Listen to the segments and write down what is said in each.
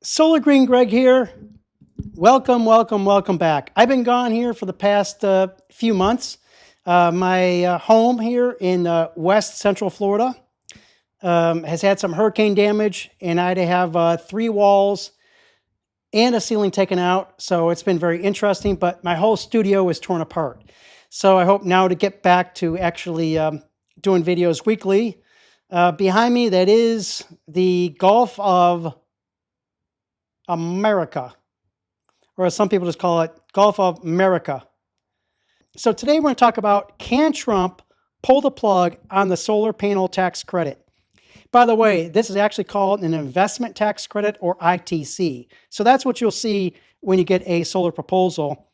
SolarByGreenGreg here. Welcome back. I've been gone here for the past few months. My home here in West Central Florida has had some hurricane damage, and I had to have 3 walls and a ceiling taken out. So it's been very interesting, but my whole studio is torn apart. So I hope now to get back to actually doing videos weekly. Behind me, that is the Gulf of America, or as some people just call it, Gulf of America. So today we're going to talk about, can Trump pull the plug on the solar panel tax credit? By the way, this is actually called an investment tax credit, or ITC. So that's what you'll see when you get a solar proposal.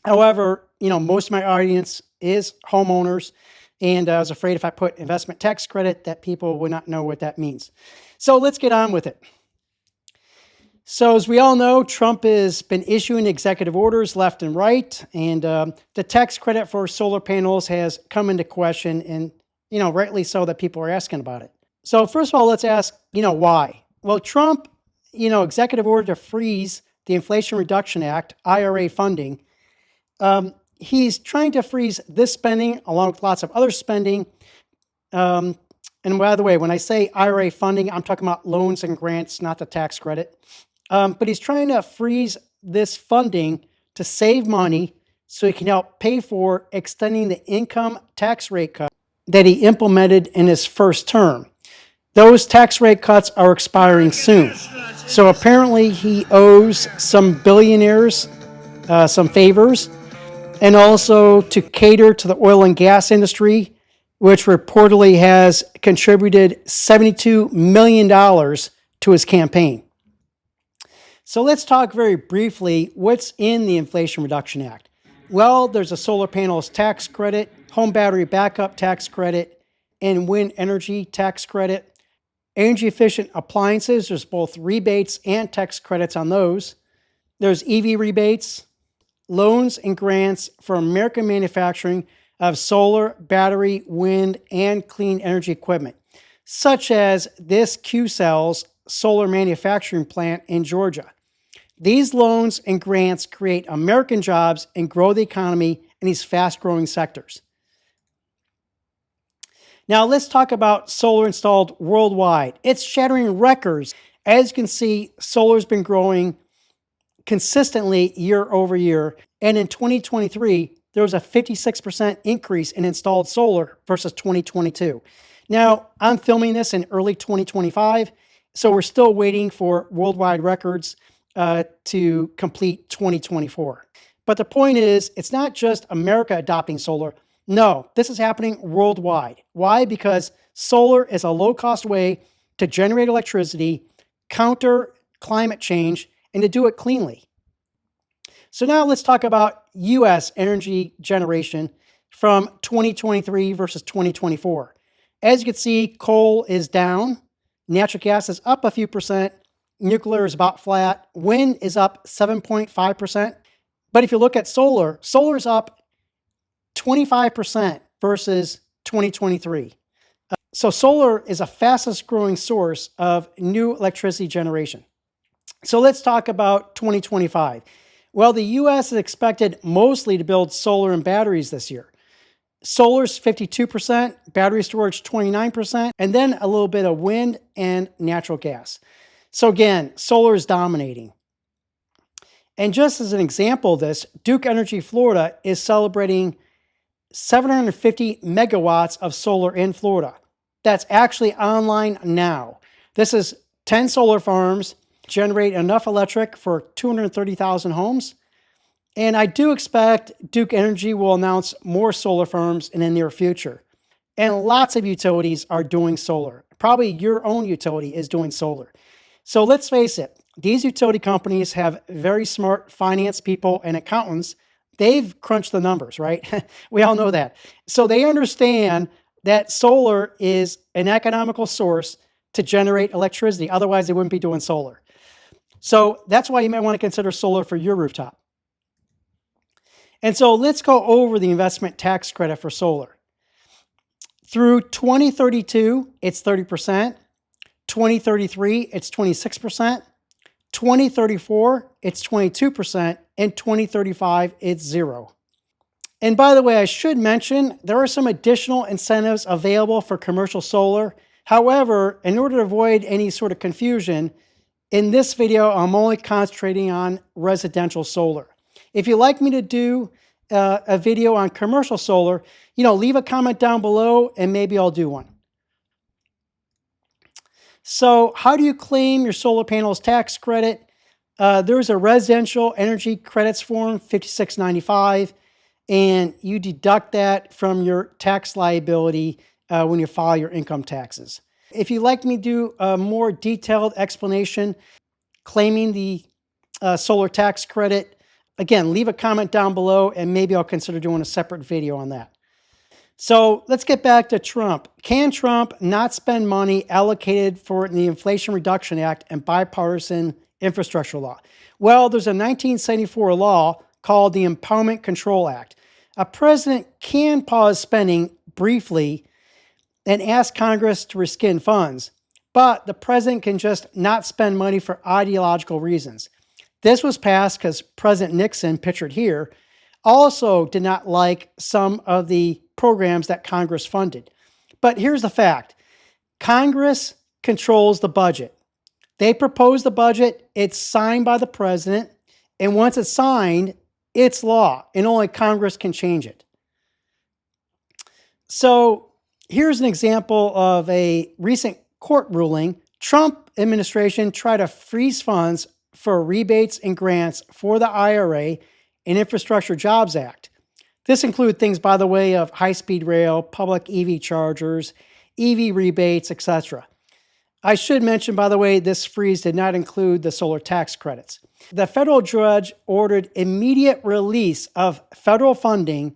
However, most of my audience is homeowners, and I was afraid if I put investment tax credit that people would not know what that means. So let's get on with it. So as we all know, Trump has been issuing executive orders left and right, and the tax credit for solar panels has come into question, and rightly so that people are asking about it. So first of all, let's ask, why? Well, Trump, executive order to freeze the Inflation Reduction Act, IRA funding. He's trying to freeze this spending along with lots of other spending. And by the way, when I say IRA funding, I'm talking about loans and grants, not the tax credit. But he's trying to freeze this funding to save money so he can help pay for extending the income tax rate cut that he implemented in his first term. Those tax rate cuts are expiring soon. So apparently he owes some billionaires some favors, and also to cater to the oil and gas industry, which reportedly has contributed $72 million to his campaign. So let's talk very briefly what's in the Inflation Reduction Act. Well, there's a solar panels tax credit, home battery backup tax credit, and wind energy tax credit. Energy efficient appliances, there's both rebates and tax credits on those. There's EV rebates, loans and grants for American manufacturing of solar, battery, wind, and clean energy equipment, such as this Qcells solar manufacturing plant in Georgia. These loans and grants create American jobs and grow the economy in these fast-growing sectors. Now let's talk about solar installed worldwide. It's shattering records. As you can see, solar's been growing consistently year over year. And in 2023, there was a 56% increase in installed solar versus 2022. Now, I'm filming this in early 2025, so we're still waiting for worldwide records to complete 2024. But the point is, it's not just America adopting solar. No, this is happening worldwide. Why? Because solar is a low-cost way to generate electricity, counter climate change, and to do it cleanly. So now let's talk about U.S. energy generation from 2023 versus 2024. As you can see, coal is down, natural gas is up a few percent, nuclear is about flat, wind is up 7.5%. But if you look at solar, solar is up 25% versus 2023. So solar is the fastest growing source of new electricity generation. So let's talk about 2025. Well, the U.S. is expected mostly to build solar and batteries this year. Solar's 52%, battery storage 29%, and then a little bit of wind and natural gas. So again, solar is dominating. And just as an example of this, Duke Energy Florida is celebrating 750 megawatts of solar in Florida. That's actually online now. This is 10 solar farms, generate enough electric for 230,000 homes. And I do expect Duke Energy will announce more solar farms in the near future. And lots of utilities are doing solar. Probably your own utility is doing solar. So let's face it, these utility companies have very smart finance people and accountants. They've crunched the numbers, right? We all know that. So they understand that solar is an economical source to generate electricity. Otherwise, they wouldn't be doing solar. So that's why you might want to consider solar for your rooftop. And so let's go over the investment tax credit for solar. Through 2032, it's 30%. 2033, it's 26%. 2034, it's 22%, and 2035, it's 0. And by the way, I should mention, there are some additional incentives available for commercial solar. However, in order to avoid any sort of confusion, in this video, I'm only concentrating on residential solar. If you'd like me to do a video on commercial solar, leave a comment down below and maybe I'll do one. So how do you claim your solar panels tax credit? There's a residential energy credits form, 5695, and you deduct that from your tax liability when you file your income taxes. If you'd like me to do a more detailed explanation claiming the solar tax credit, again, leave a comment down below and maybe I'll consider doing a separate video on that. So let's get back to Trump. Can Trump not spend money allocated for the Inflation Reduction Act and bipartisan infrastructure law? Well, there's a 1974 law called the Impoundment Control Act. A president can pause spending briefly and ask Congress to rescind funds, but the president can just not spend money for ideological reasons. This was passed because President Nixon, pictured here, also did not like some of the programs that Congress funded. But here's the fact. Congress controls the budget. They propose the budget, it's signed by the president, and once it's signed, it's law, and only Congress can change it. So here's an example of a recent court ruling. Trump administration tried to freeze funds for rebates and grants for the IRA and Infrastructure Jobs Act. This includes things, by the way, of high-speed rail, public EV chargers, EV rebates, etc. I should mention, by the way, this freeze did not include the solar tax credits. The federal judge ordered immediate release of federal funding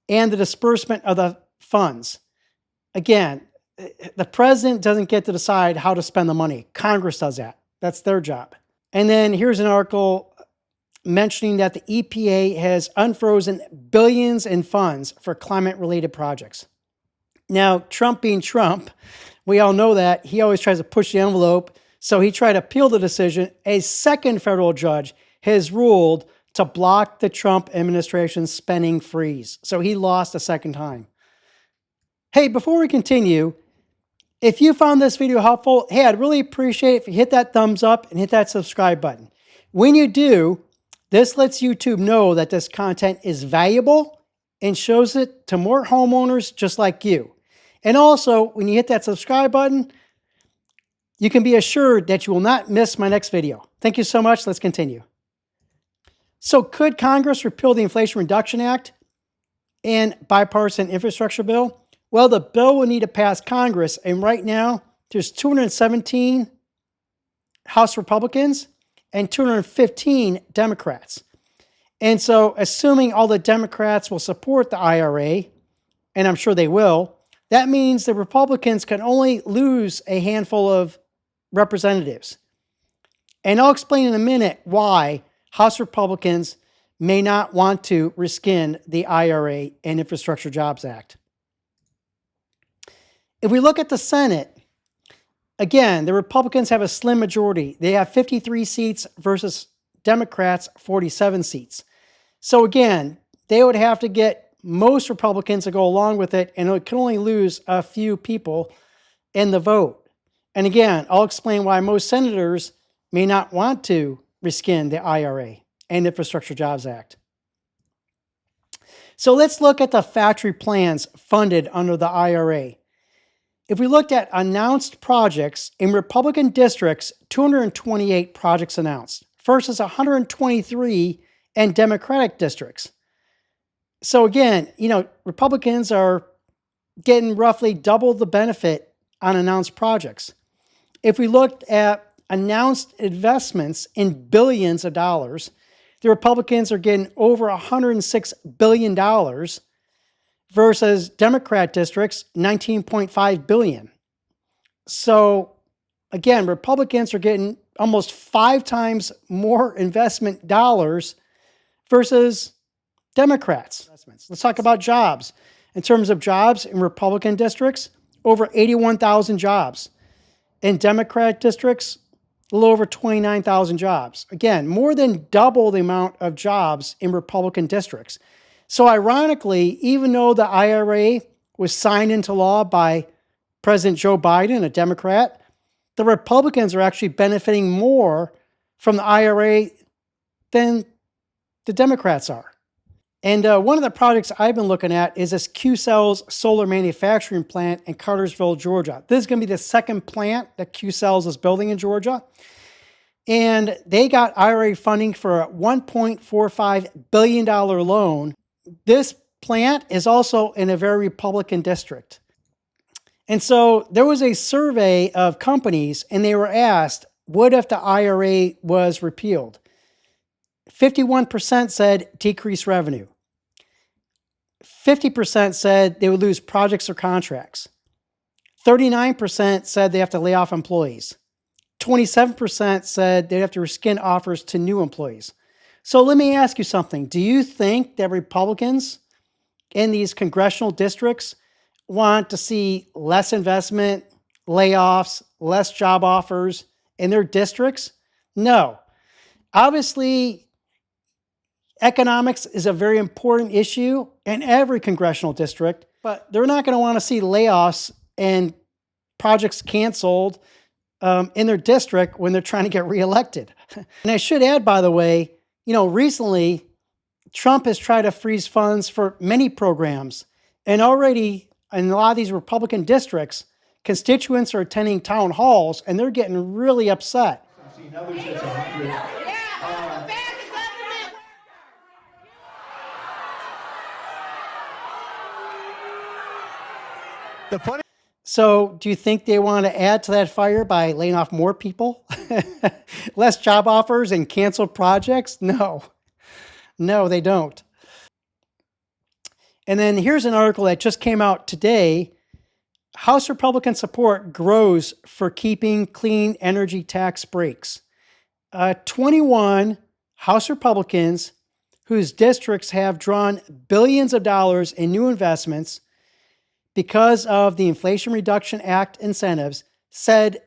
and the disbursement of the funds. Again, the president doesn't get to decide how to spend the money. Congress does that. That's their job. And then here's an article mentioning that the EPA has unfrozen billions in funds for climate-related projects. Now, Trump being Trump, we all know that he always tries to push the envelope, so he tried to appeal the decision. A second federal judge has ruled to block the Trump administration's spending freeze, so he lost a second time. Hey, before we continue, if you found this video helpful, hey, I'd really appreciate it if you hit that thumbs up and hit that subscribe button. When you do, this lets YouTube know that this content is valuable and shows it to more homeowners just like you. And also, when you hit that subscribe button, you can be assured that you will not miss my next video. Thank you so much. Let's continue. So could Congress repeal the Inflation Reduction Act and bipartisan infrastructure bill? Well, the bill will need to pass Congress, and right now there's 217 House Republicans and 215 Democrats. And so assuming all the Democrats will support the IRA, and I'm sure they will, that means the Republicans can only lose a handful of representatives. And I'll explain in a minute why House Republicans may not want to rescind the IRA and Infrastructure Jobs Act. If we look at the Senate, again, the Republicans have a slim majority. They have 53 seats versus Democrats, 47 seats. So again, they would have to get most Republicans to go along with it, and it can only lose a few people in the vote. And again, I'll explain why most senators may not want to rescind the IRA and Infrastructure Jobs Act. So let's look at the factory plans funded under the IRA. If we looked at announced projects in Republican districts, 228 projects announced versus 123 in Democratic districts. So again, Republicans are getting roughly double the benefit on announced projects. If we looked at announced investments in billions of dollars, the Republicans are getting over $106 billion versus Democrat districts, $19.5 billion. So again, Republicans are getting almost 5 times more investment dollars versus Democrats. Let's talk about jobs. In terms of jobs in Republican districts, over 81,000 jobs. In Democrat districts, a little over 29,000 jobs. Again, more than double the amount of jobs in Republican districts. So ironically, even though the IRA was signed into law by President Joe Biden, a Democrat, the Republicans are actually benefiting more from the IRA than the Democrats are. And one of the projects I've been looking at is this Qcells solar manufacturing plant in Cartersville, Georgia. This is going to be the second plant that Qcells is building in Georgia. And they got IRA funding for a $1.45 billion loan. This plant is also in a very Republican district. And so there was a survey of companies, and they were asked, what if the IRA was repealed? 51% said decrease revenue. 50% said they would lose projects or contracts. 39% said they have to lay off employees. 27% said they'd have to rescind offers to new employees. So let me ask you something. Do you think that Republicans in these congressional districts want to see less investment, layoffs, less job offers in their districts? No. Obviously, economics is a very important issue in every congressional district, but they're not going to want to see layoffs and projects canceled in their district when they're trying to get reelected. And I should add, by the way, recently Trump has tried to freeze funds for many programs, and already in a lot of these Republican districts, constituents are attending town halls and they're getting really upset. So do you think they want to add to that fire by laying off more people? Less job offers and canceled projects? No, they don't. And then here's an article that just came out today. House Republican support grows for keeping clean energy tax breaks. 21 House Republicans whose districts have drawn billions of dollars in new investments because of the Inflation Reduction Act incentives said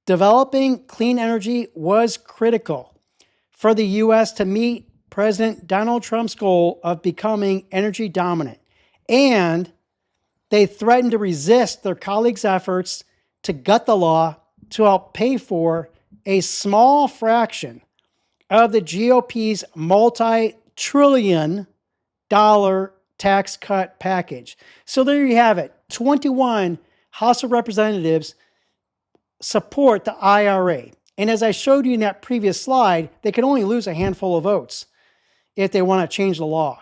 developing clean energy was critical for the U.S. to meet President Donald Trump's goal of becoming energy dominant. And they threatened to resist their colleagues' efforts to gut the law to help pay for a small fraction of the GOP's multi-trillion dollar tax cut package. So there you have it. 21 House of Representatives support the IRA. And as I showed you in that previous slide, they can only lose a handful of votes if they want to change the law.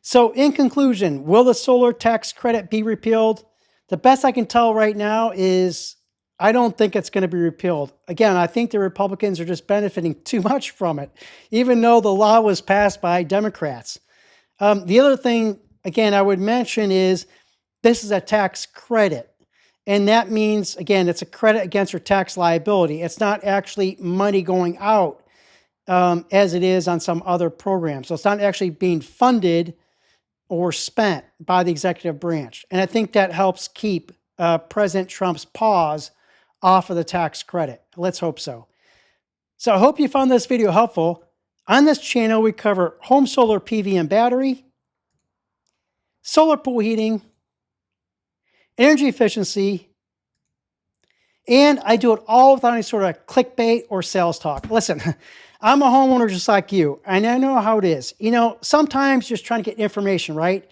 So in conclusion, will the solar tax credit be repealed? The best I can tell right now is I don't think it's going to be repealed. Again, I think the Republicans are just benefiting too much from it, even though the law was passed by Democrats. The other thing, again, I would mention is this is a tax credit. And that means, again, it's a credit against your tax liability. It's not actually money going out as it is on some other programs. So it's not actually being funded or spent by the executive branch. And I think that helps keep President Trump's paws off of the tax credit. Let's hope so. So I hope you found this video helpful. On this channel, we cover home solar PV and battery, solar pool heating, energy efficiency, and I do it all without any sort of clickbait or sales talk. Listen, I'm a homeowner just like you, and I know how it is. Sometimes just trying to get information, right?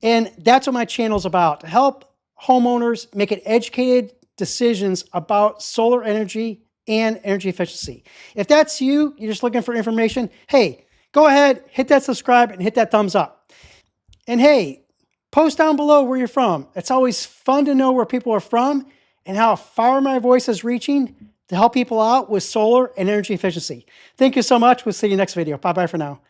And that's what my channel is about, to help homeowners make an educated decisions about solar energy and energy efficiency. If that's you, you're just looking for information, hey, go ahead, hit that subscribe and hit that thumbs up. And hey, post down below where you're from. It's always fun to know where people are from and how far my voice is reaching to help people out with solar and energy efficiency. Thank you so much. We'll see you next video. Bye-bye for now.